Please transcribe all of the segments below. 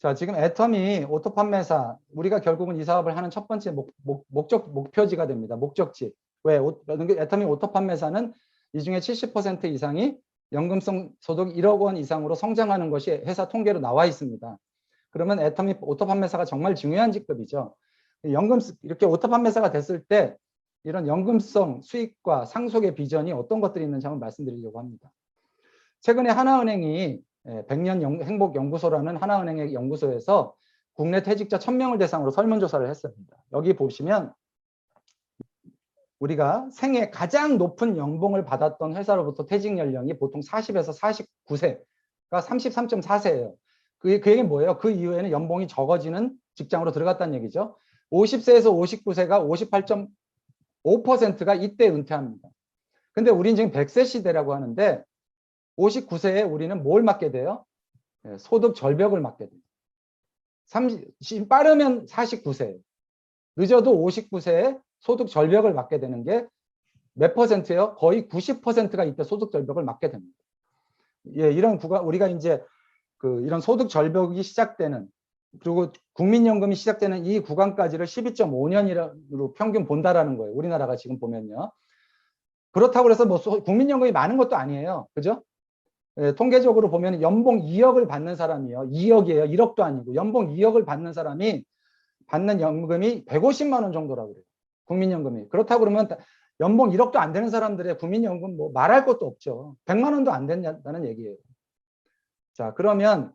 자, 지금 애터미 오토 판매사, 우리가 결국은 이 사업을 하는 첫 번째 목표지가 됩니다. 목적지. 왜? 애터미 오토 판매사는 이 중에 70% 이상이 연금성 소득 1억 원 이상으로 성장하는 것이 회사 통계로 나와 있습니다. 그러면 애터미 오토 판매사가 정말 중요한 직급이죠. 이렇게 오토 판매사가 됐을 때 이런 연금성 수익과 상속의 비전이 어떤 것들이 있는지 한번 말씀드리려고 합니다. 최근에 하나은행이 100년 행복연구소라는 하나은행의 연구소에서 국내 퇴직자 1000명을 대상으로 설문조사를 했습니다. 여기 보시면 우리가 생애 가장 높은 연봉을 받았던 회사로부터 퇴직 연령이 보통 40에서 49세가 33.4세예요. 그 얘기는 뭐예요? 그 이후에는 연봉이 적어지는 직장으로 들어갔다는 얘기죠. 50세에서 59세가 58.5%가 이때 은퇴합니다. 근데 우리는 지금 100세 시대라고 하는데 59세에 우리는 뭘 맞게 돼요? 소득 절벽을 맞게 돼요. 빠르면 49세, 늦어도 59세에 소득 절벽을 맞게 되는 게 몇 퍼센트예요? 거의 90%가 이때 소득 절벽을 맞게 됩니다. 예, 이런 우리가 이제 이런 소득 절벽이 시작되는, 그리고 국민연금이 시작되는 이 구간까지를 12.5년으로 평균 본다라는 거예요. 우리나라가 지금 보면요. 그렇다고 해서 뭐 국민연금이 많은 것도 아니에요. 그죠? 예, 통계적으로 보면 연봉 2억을 받는 사람이요. 2억이에요. 1억도 아니고 연봉 2억을 받는 사람이 받는 연금이 150만 원 정도라고 그래요. 국민연금이. 그렇다고 그러면 연봉 1억도 안 되는 사람들의 국민연금 뭐 말할 것도 없죠. 100만 원도 안 된다는 얘기예요. 자, 그러면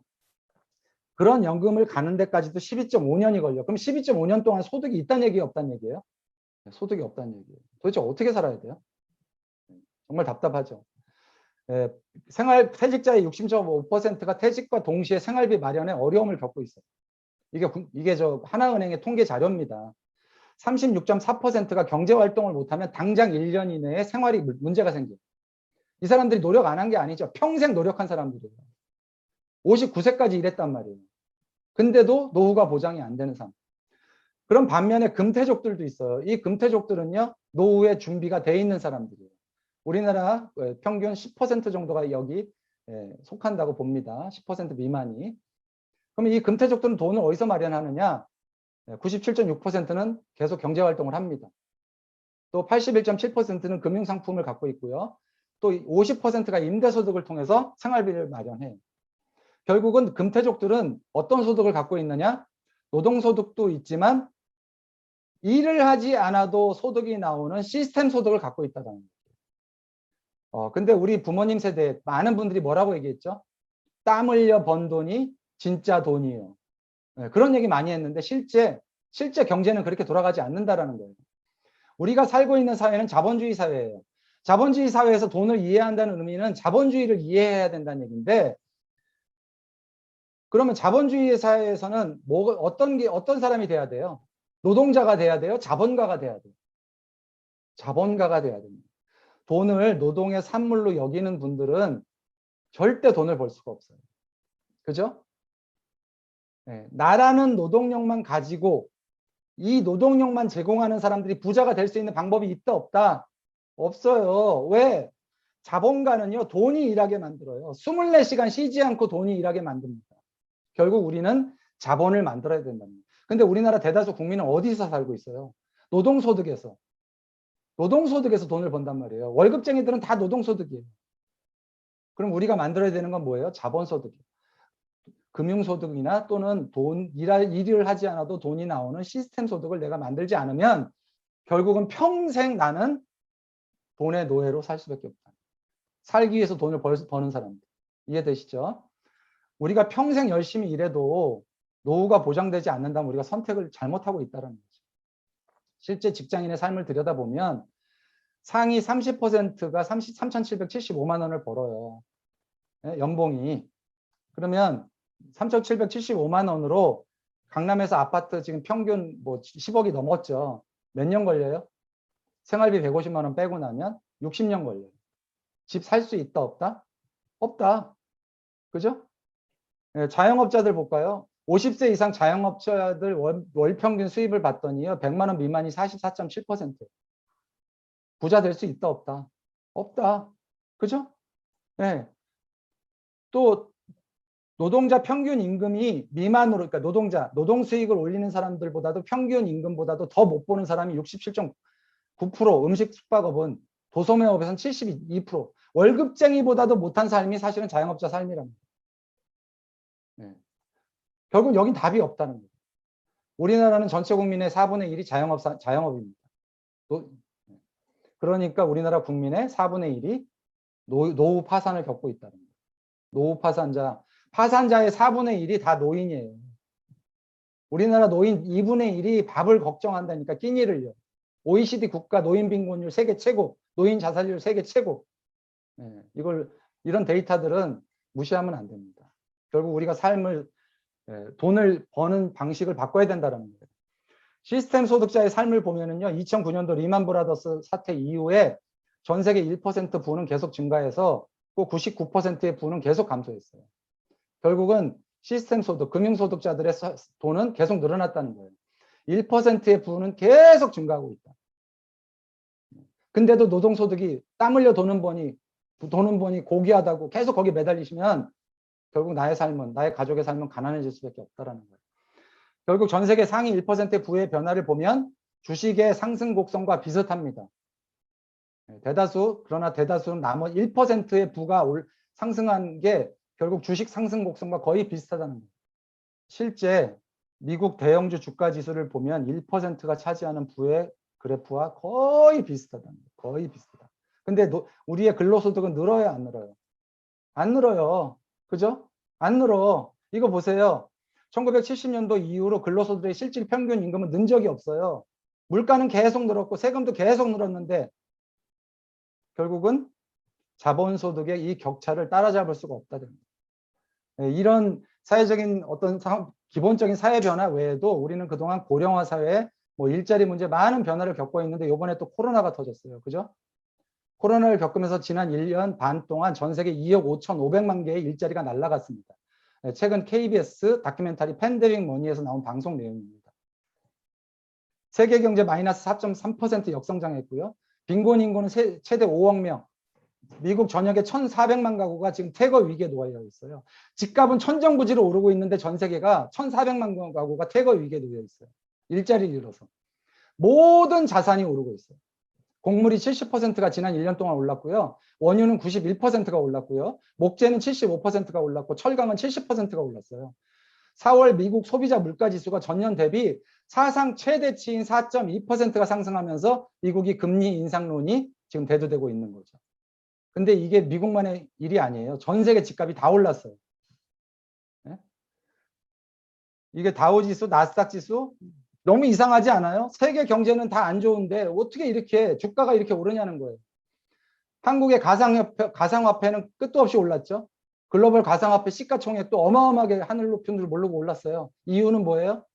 그런 연금을 가는 데까지도 12.5년이 걸려. 그럼 12.5년 동안 소득이 있다는 얘기예요, 없다는 얘기예요? 소득이 없다는 얘기예요. 도대체 어떻게 살아야 돼요? 정말 답답하죠. 퇴직자의 60.5%가 퇴직과 동시에 생활비 마련에 어려움을 겪고 있어요. 이게 저 하나은행의 통계 자료입니다. 36.4%가 경제활동을 못하면 당장 1년 이내에 생활이 문제가 생겨요. 이 사람들이 노력 안 한 게 아니죠. 평생 노력한 사람들이에요. 59세까지 일했단 말이에요. 근데도 노후가 보장이 안 되는 상황. 그런 반면에 금태족들도 있어요. 이 금태족들은요, 노후에 준비가 돼 있는 사람들이에요. 우리나라 평균 10% 정도가 여기 속한다고 봅니다. 10% 미만이. 그러면 이 금태족들은 돈을 어디서 마련하느냐? 97.6%는 계속 경제활동을 합니다. 또 81.7%는 금융상품을 갖고 있고요. 또 50%가 임대소득을 통해서 생활비를 마련해요. 결국은 금태족들은 어떤 소득을 갖고 있느냐? 노동소득도 있지만 일을 하지 않아도 소득이 나오는 시스템 소득을 갖고 있다는 거예요. 근데 우리 부모님 세대 많은 분들이 뭐라고 얘기했죠? 땀 흘려 번 돈이 진짜 돈이에요. 그런 얘기 많이 했는데 실제 경제는 그렇게 돌아가지 않는다라는 거예요. 우리가 살고 있는 사회는 자본주의 사회예요. 자본주의 사회에서 돈을 이해한다는 의미는 자본주의를 이해해야 된다는 얘기인데, 그러면 자본주의 사회에서는 어떤 사람이 돼야 돼요? 노동자가 돼야 돼요? 자본가가 돼야 돼요? 자본가가 돼야 됩니다. 돈을 노동의 산물로 여기는 분들은 절대 돈을 벌 수가 없어요. 그죠? 네, 나라는 노동력만 가지고 이 노동력만 제공하는 사람들이 부자가 될 수 있는 방법이 있다 없다? 없어요. 왜? 자본가는요, 돈이 일하게 만들어요. 24시간 쉬지 않고 돈이 일하게 만듭니다. 결국 우리는 자본을 만들어야 된답니다. 근데 우리나라 대다수 국민은 어디서 살고 있어요? 노동소득에서 돈을 번단 말이에요. 월급쟁이들은 다 노동소득이에요. 그럼 우리가 만들어야 되는 건 뭐예요? 자본소득이에요. 금융소득이나 또는 일을 하지 않아도 돈이 나오는 시스템 소득을 내가 만들지 않으면 결국은 평생 나는 돈의 노예로 살 수밖에 없다. 살기 위해서 돈을 버는 사람들. 이해되시죠? 우리가 평생 열심히 일해도 노후가 보장되지 않는다면 우리가 선택을 잘못하고 있다는 거죠. 실제 직장인의 삶을 들여다보면 상위 30%가 3,775만 원을 벌어요. 연봉이. 그러면 3,775만 원으로 강남에서 아파트 지금 평균 뭐 10억이 넘었죠. 몇 년 걸려요? 생활비 150만 원 빼고 나면 60년 걸려요. 집 살 수 있다 없다? 없다. 그죠? 자영업자들 볼까요? 50세 이상 자영업자들 월 평균 수입을 봤더니요. 100만 원 미만이 44.7%. 부자 될 수 있다 없다? 없다. 그죠? 네. 또 노동자 평균 임금이 미만으로, 그러니까 노동 수익을 올리는 사람들보다도 평균 임금보다도 더 못 버는 사람이 67.9%, 음식 숙박업은, 도소매업에서는 72%, 월급쟁이보다도 못한 삶이 사실은 자영업자 삶이랍니다. 네. 결국 여긴 답이 없다는 거예요. 우리나라는 전체 국민의 4분의 1이 자영업입니다. 그러니까 우리나라 국민의 4분의 1이 노후 파산을 겪고 있다는 거예요. 노후 파산자의 4분의 1이 다 노인이에요. 우리나라 노인 2분의 1이 밥을 걱정한다니까 끼니를요. OECD 국가 노인 빈곤율 세계 최고, 노인 자살률 세계 최고. 네, 이런 데이터들은 무시하면 안 됩니다. 결국 우리가 돈을 버는 방식을 바꿔야 된다는 거예요. 시스템 소득자의 삶을 보면은요, 2009년도 리만 브라더스 사태 이후에 전 세계 1% 부는 계속 증가해서 꼭 99%의 부는 계속 감소했어요. 결국은 시스템 소득, 금융소득자들의 돈은 계속 늘어났다는 거예요. 1%의 부는 계속 증가하고 있다. 근데도 노동소득이 땀 흘려 돈은 버니 고귀하다고 계속 거기 매달리시면 결국 나의 가족의 삶은 가난해질 수밖에 없다는 거예요. 결국 전 세계 상위 1%의 부의 변화를 보면 주식의 상승 곡선과 비슷합니다. 그러나 대다수는 나머지 1%의 부가 상승한 게 결국 주식 상승 곡선과 거의 비슷하다는 거예요. 실제 미국 대형주 주가 지수를 보면 1%가 차지하는 부의 그래프와 거의 비슷하다는 거예요. 거의 비슷하다. 근데 우리의 근로소득은 늘어요, 안 늘어요? 안 늘어요. 그죠? 안 늘어. 이거 보세요. 1970년도 이후로 근로소득의 실질 평균 임금은 는 적이 없어요. 물가는 계속 늘었고 세금도 계속 늘었는데 결국은 자본소득의 이 격차를 따라잡을 수가 없다. 이런 사회적인 어떤 기본적인 사회 변화 외에도 우리는 그동안 고령화 사회에 일자리 문제 많은 변화를 겪고 있는데 이번에 또 코로나가 터졌어요. 그죠? 코로나를 겪으면서 지난 1년 반 동안 전 세계 2억 5,500만 개의 일자리가 날아갔습니다. 최근 KBS 다큐멘터리 팬데믹 머니에서 나온 방송 내용입니다. 세계 경제 마이너스 4.3% 역성장했고요. 빈곤 인구는 최대 5억 명. 미국 전역에 1,400만 가구가 지금 퇴거 위기에 놓여 있어요. 집값은 천정부지로 오르고 있는데 전 세계가 1,400만 가구가 퇴거 위기에 놓여 있어요. 일자리를 잃어서. 모든 자산이 오르고 있어요. 곡물이 70%가 지난 1년 동안 올랐고요. 원유는 91%가 올랐고요. 목재는 75%가 올랐고 철강은 70%가 올랐어요. 4월 미국 소비자 물가지수가 전년 대비 사상 최대치인 4.2%가 상승하면서 미국이 금리 인상론이 지금 대두되고 있는 거죠. 근데 이게 미국만의 일이 아니에요. 전 세계 집값이 다 올랐어요. 네? 이게 다우지수, 나스닥 지수 너무 이상하지 않아요? 세계 경제는 다 안 좋은데 어떻게 이렇게 주가가 이렇게 오르냐는 거예요. 한국의 가상화폐는 끝도 없이 올랐죠. 글로벌 가상화폐 시가총액도 어마어마하게 하늘 높은 줄 모르고 올랐어요. 이유는 뭐예요?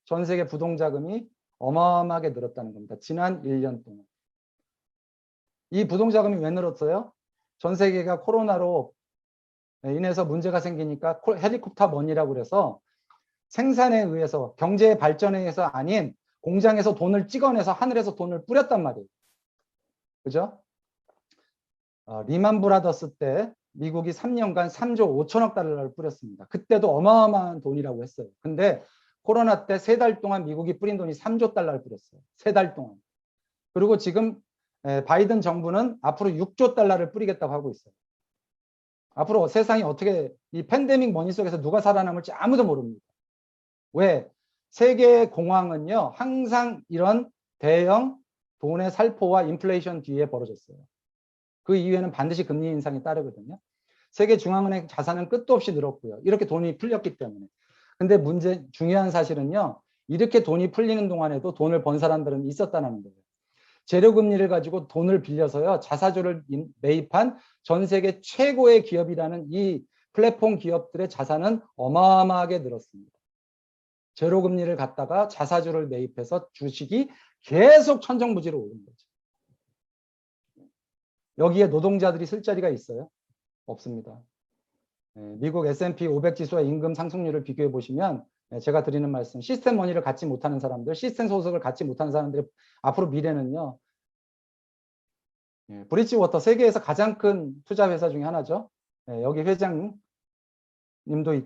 전 세계 부동자금이 어마어마하게 늘었다는 겁니다. 지난 1년 동안. 이 부동자금이 왜 늘었어요? 전 세계가 코로나로 인해서 문제가 생기니까 헬리콥터 머니라고 그래서 생산에 의해서 경제 발전에 의해서 아닌 공장에서 돈을 찍어내서 하늘에서 돈을 뿌렸단 말이에요. 그죠? 리만 브라더스 때 미국이 3년간 3조 5천억 달러를 뿌렸습니다. 그때도 어마어마한 돈이라고 했어요. 근데 코로나 때 3달 동안 미국이 뿌린 돈이 3조 달러를 뿌렸어요. 3달 동안. 그리고 지금 바이든 정부는 앞으로 6조 달러를 뿌리겠다고 하고 있어요. 앞으로 세상이 어떻게 이 팬데믹 머니 속에서 누가 살아남을지 아무도 모릅니다. 왜? 세계 공황은요, 항상 이런 대형 돈의 살포와 인플레이션 뒤에 벌어졌어요. 그 이후에는 반드시 금리 인상이 따르거든요. 세계 중앙은행 자산은 끝도 없이 늘었고요. 이렇게 돈이 풀렸기 때문에. 근데 중요한 사실은요, 이렇게 돈이 풀리는 동안에도 돈을 번 사람들은 있었다는 거예요. 재료금리를 가지고 돈을 빌려서요, 자사주를 매입한 전 세계 최고의 기업이라는 이 플랫폼 기업들의 자산은 어마어마하게 늘었습니다. 제로금리를 갖다가 자사주를 매입해서 주식이 계속 천정부지로 오른 거죠. 여기에 노동자들이 쓸 자리가 있어요? 없습니다. 미국 S&P 500 지수와 임금 상승률을 비교해 보시면 제가 드리는 말씀, 시스템 머니를 갖지 못하는 사람들, 시스템 소득을 갖지 못하는 사람들의 앞으로 미래는요. 브릿지워터 세계에서 가장 큰 투자 회사 중에 하나죠. 여기 회장 님도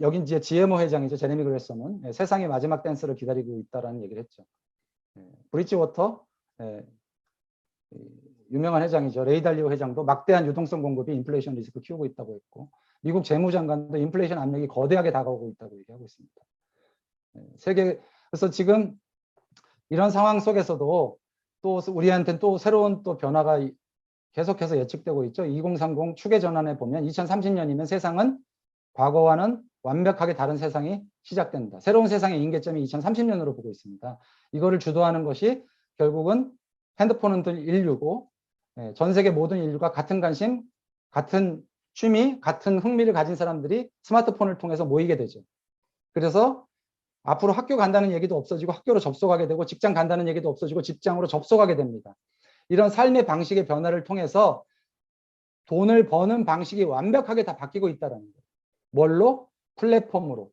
여긴 이제 GMO 회장이죠. 제레미 그레썸은 세상의 마지막 댄스를 기다리고 있다라는 얘기를 했죠. 브리지워터 유명한 회장이죠. 레이 달리오 회장도 막대한 유동성 공급이 인플레이션 리스크 키우고 있다고 했고, 미국 재무장관도 인플레이션 압력이 거대하게 다가오고 있다고 얘기하고 있습니다. 그래서 지금 이런 상황 속에서도 또 우리한테는 또 새로운 또 변화가 계속해서 예측되고 있죠. 2030 추계 전환에 보면 2030년이면 세상은 과거와는 완벽하게 다른 세상이 시작된다. 새로운 세상의 임계점이 2030년으로 보고 있습니다. 이거를 주도하는 것이 결국은 핸드폰은 인류고, 전 세계 모든 인류가 같은 관심, 같은 취미, 같은 흥미를 가진 사람들이 스마트폰을 통해서 모이게 되죠. 그래서 앞으로 학교 간다는 얘기도 없어지고 학교로 접속하게 되고, 직장 간다는 얘기도 없어지고 직장으로 접속하게 됩니다. 이런 삶의 방식의 변화를 통해서 돈을 버는 방식이 완벽하게 다 바뀌고 있다는 거예요. 뭘로? 플랫폼으로.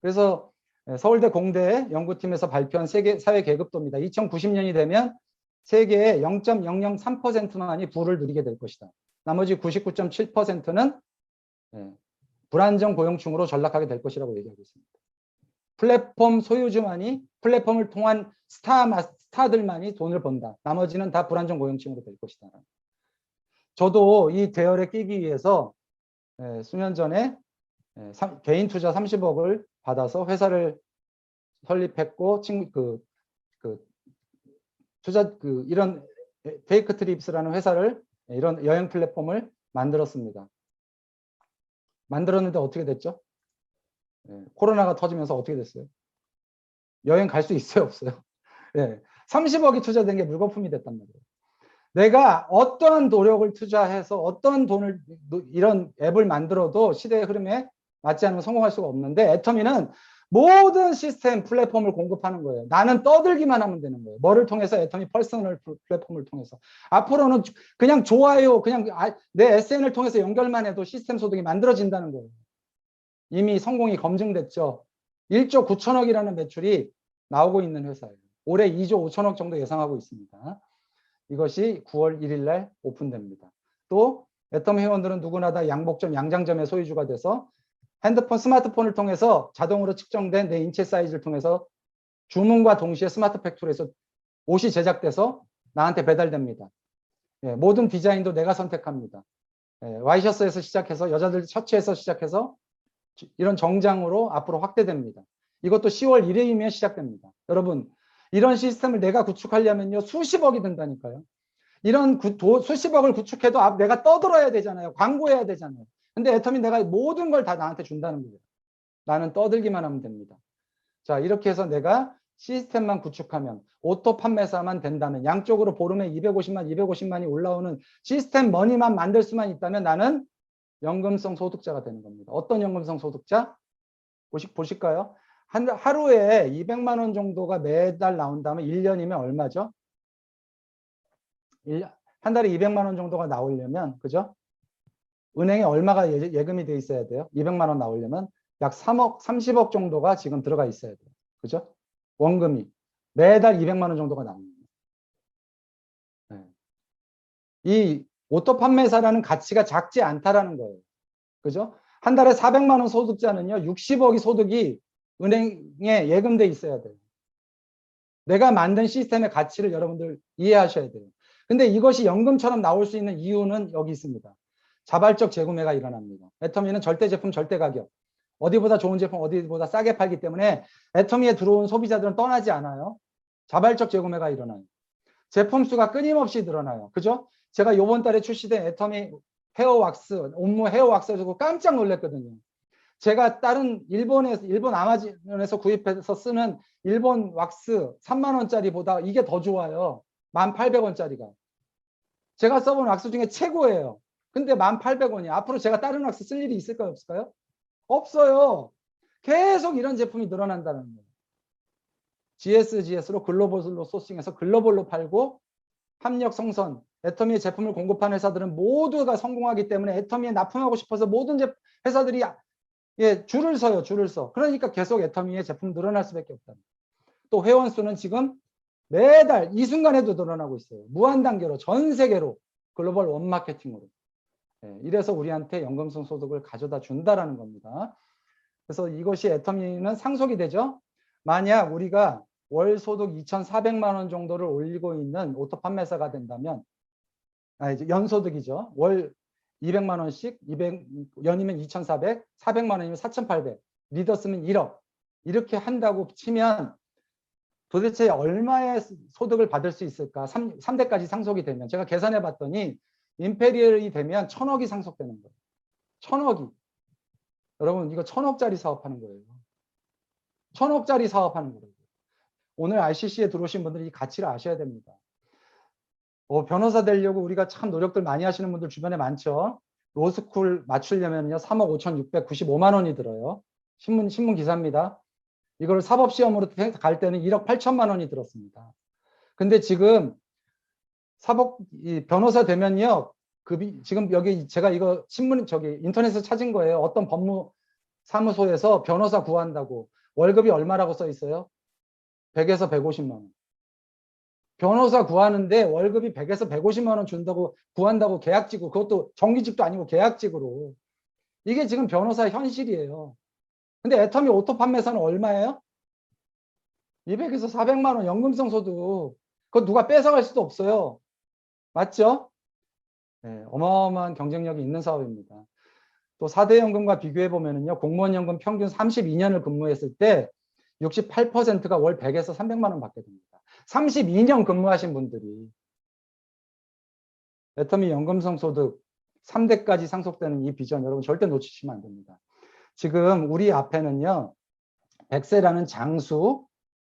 그래서 서울대 공대 연구팀에서 발표한 세계 사회 계급도입니다. 2090년이 되면 세계의 0.003%만이 부를 누리게 될 것이다. 나머지 99.7%는 불안정 고용층으로 전락하게 될 것이라고 얘기하고 있습니다. 플랫폼 소유주만이, 플랫폼을 통한 스타들만이 돈을 번다. 나머지는 다 불안정 고용층으로 될 것이다. 저도 이 대열에 끼기 위해서 수년 전에 개인 투자 30억을 받아서 회사를 설립했고, 이런 페이크 트립스라는 회사를, 이런 여행 플랫폼을 만들었습니다. 만들었는데 어떻게 됐죠? 코로나가 터지면서 어떻게 됐어요? 여행 갈 수 있어요, 없어요? 30억이 투자된 게 물거품이 됐단 말이에요. 내가 어떠한 노력을 투자해서 어떠한 돈을, 이런 앱을 만들어도 시대의 흐름에 맞지 않으면 성공할 수가 없는데, 애터미는 모든 시스템 플랫폼을 공급하는 거예요. 나는 떠들기만 하면 되는 거예요. 뭐를 통해서? 애터미 퍼스널 플랫폼을 통해서. 앞으로는 그냥 좋아요, 그냥 내 SN을 통해서 연결만 해도 시스템 소득이 만들어진다는 거예요. 이미 성공이 검증됐죠. 1조 9천억이라는 매출이 나오고 있는 회사예요. 올해 2조 5천억 정도 예상하고 있습니다. 이것이 9월 1일 날 오픈됩니다. 또 애터미 회원들은 누구나 다 양복점, 양장점의 소유주가 돼서 핸드폰, 스마트폰을 통해서 자동으로 측정된 내 인체 사이즈를 통해서 주문과 동시에 스마트 팩토리에서 옷이 제작돼서 나한테 배달됩니다. 모든 디자인도 내가 선택합니다. 와이셔츠에서 시작해서 여자들 셔츠에서 시작해서 이런 정장으로 앞으로 확대됩니다. 이것도 10월 1일이면 시작됩니다. 여러분, 이런 시스템을 내가 구축하려면요, 수십억이 든다니까요. 이런 수십억을 구축해도 내가 떠들어야 되잖아요. 광고해야 되잖아요. 근데 애터미 내가 모든 걸 다 나한테 준다는 거예요. 나는 떠들기만 하면 됩니다. 자, 이렇게 해서 내가 시스템만 구축하면, 오토 판매사만 된다면, 양쪽으로 보름에 250만이 올라오는 시스템 머니만 만들 수만 있다면 나는 연금성 소득자가 되는 겁니다. 어떤 연금성 소득자? 보실까요? 하루에 200만 원 정도가 매달 나온다면 1년이면 얼마죠? 한 달에 200만 원 정도가 나오려면, 그죠? 은행에 얼마가 예금이 돼 있어야 돼요? 200만 원 나오려면 약 3억, 30억 정도가 지금 들어가 있어야 돼요. 그죠? 원금이. 매달 200만 원 정도가 나옵니다. 이 오토 판매사라는 가치가 작지 않다라는 거예요. 그죠? 한 달에 400만 원 소득자는요, 60억이 소득이 은행에 예금돼 있어야 돼요. 내가 만든 시스템의 가치를 여러분들 이해하셔야 돼요. 근데 이것이 연금처럼 나올 수 있는 이유는 여기 있습니다. 자발적 재구매가 일어납니다. 애터미는 절대 제품, 절대 가격. 어디보다 좋은 제품, 어디보다 싸게 팔기 때문에 애터미에 들어온 소비자들은 떠나지 않아요. 자발적 재구매가 일어나요. 제품 수가 끊임없이 늘어나요. 그죠? 제가 이번 달에 출시된 애터미 헤어 왁스, 온무 헤어 왁스를 보고 깜짝 놀랐거든요. 제가 다른 일본 아마존에서 구입해서 쓰는 일본 왁스 3만 원짜리보다 이게 더 좋아요. 1,800원짜리가. 제가 써본 왁스 중에 최고예요. 근데 1,800원이. 앞으로 제가 다른 왁스 쓸 일이 있을까요, 없을까요? 없어요. 계속 이런 제품이 늘어난다는 거예요. GS로 글로벌로 소싱해서 글로벌로 팔고, 합력 성선, 애터미의 제품을 공급하는 회사들은 모두가 성공하기 때문에 애터미에 납품하고 싶어서 모든 회사들이 줄을 서요. 줄을 서. 그러니까 계속 애터미의 제품 늘어날 수밖에 없다. 또 회원 수는 지금 매달 이 순간에도 늘어나고 있어요. 무한 단계로, 전 세계로, 글로벌 원마케팅으로. 이래서 우리한테 연금성 소득을 가져다 준다라는 겁니다. 그래서 이것이 애터미는 상속이 되죠. 만약 우리가 월 소득 2,400만 원 정도를 올리고 있는 오토 판매사가 된다면, 이제 연소득이죠. 월 200만 원씩, 200연이면 2,400, 400만 원이면 4,800, 리더스면 1억. 이렇게 한다고 치면 도대체 얼마의 소득을 받을 수 있을까? 3대까지 상속이 되면. 제가 계산해 봤더니 임페리얼이 되면 1,000억이 상속되는 거예요. 1,000억이. 여러분, 이거 1,000억짜리 사업하는 거예요. 1,000억짜리 사업하는 거예요. 오늘 RCC에 들어오신 분들이 이 가치를 아셔야 됩니다. 변호사 되려고 우리가 참 노력들 많이 하시는 분들 주변에 많죠. 로스쿨 맞추려면요 3억 5,695만 원이 들어요. 신문 기사입니다. 이걸 사법시험으로 갈 때는 1억 8천만 원이 들었습니다. 근데 지금 변호사 되면요, 지금 여기 제가 이거 인터넷에서 찾은 거예요. 어떤 법무사무소에서 변호사 구한다고 월급이 얼마라고 써 있어요? 100에서 150만 원. 변호사 구하는데 월급이 100에서 150만 원 준다고 구한다고 계약직으로, 그것도 정규직도 아니고 계약직으로. 이게 지금 변호사의 현실이에요. 근데 애터미 오토 판매사는 얼마예요? 200에서 400만 원 연금성 소득. 그거 누가 뺏어갈 수도 없어요. 맞죠? 네, 어마어마한 경쟁력이 있는 사업입니다. 또 4대 연금과 비교해 보면요, 공무원 연금 평균 32년을 근무했을 때 68%가 월 100에서 300만 원 받게 됩니다. 32년 근무하신 분들이. 애터미 연금성 소득 3대까지 상속되는 이 비전 여러분 절대 놓치시면 안 됩니다. 지금 우리 앞에는요, 100세라는 장수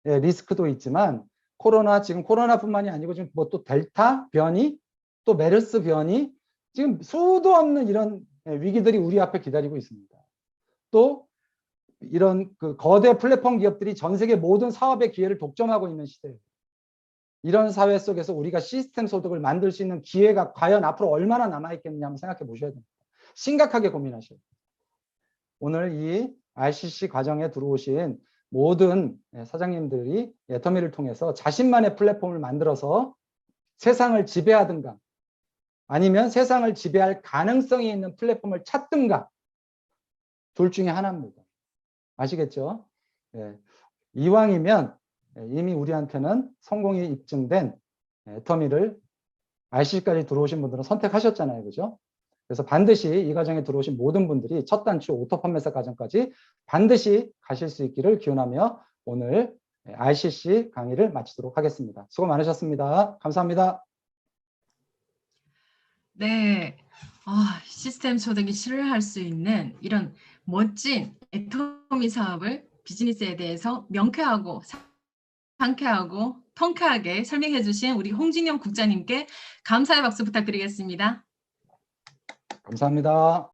리스크도 있지만 지금 코로나뿐만이 아니고 지금 뭐 또 델타 변이, 또 메르스 변이, 지금 수도 없는 이런 위기들이 우리 앞에 기다리고 있습니다. 또 이런 그 거대 플랫폼 기업들이 전 세계 모든 사업의 기회를 독점하고 있는 시대예요. 이런 사회 속에서 우리가 시스템 소득을 만들 수 있는 기회가 과연 앞으로 얼마나 남아있겠느냐 한번 생각해 보셔야 됩니다. 심각하게 고민하셔야 돼요. 오늘 이 RCC 과정에 들어오신 모든 사장님들이 애터미를 통해서 자신만의 플랫폼을 만들어서 세상을 지배하든가 아니면 세상을 지배할 가능성이 있는 플랫폼을 찾든가 둘 중에 하나입니다. 아시겠죠? 네. 이왕이면 이미 우리한테는 성공이 입증된 애터미를 RCC까지 들어오신 분들은 선택하셨잖아요. 그죠? 그래서 반드시 이 과정에 들어오신 모든 분들이 첫 단추 오토 판매사 과정까지 반드시 가실 수 있기를 기원하며 오늘 RCC 강의를 마치도록 하겠습니다. 수고 많으셨습니다. 감사합니다. 네, 시스템 소득이 실현할 수 있는 이런 멋진 애터미 사업을 비즈니스에 대해서 명쾌하고 상쾌하고 통쾌하게 설명해 주신 우리 홍진영 국장님께 감사의 박수 부탁드리겠습니다. 감사합니다.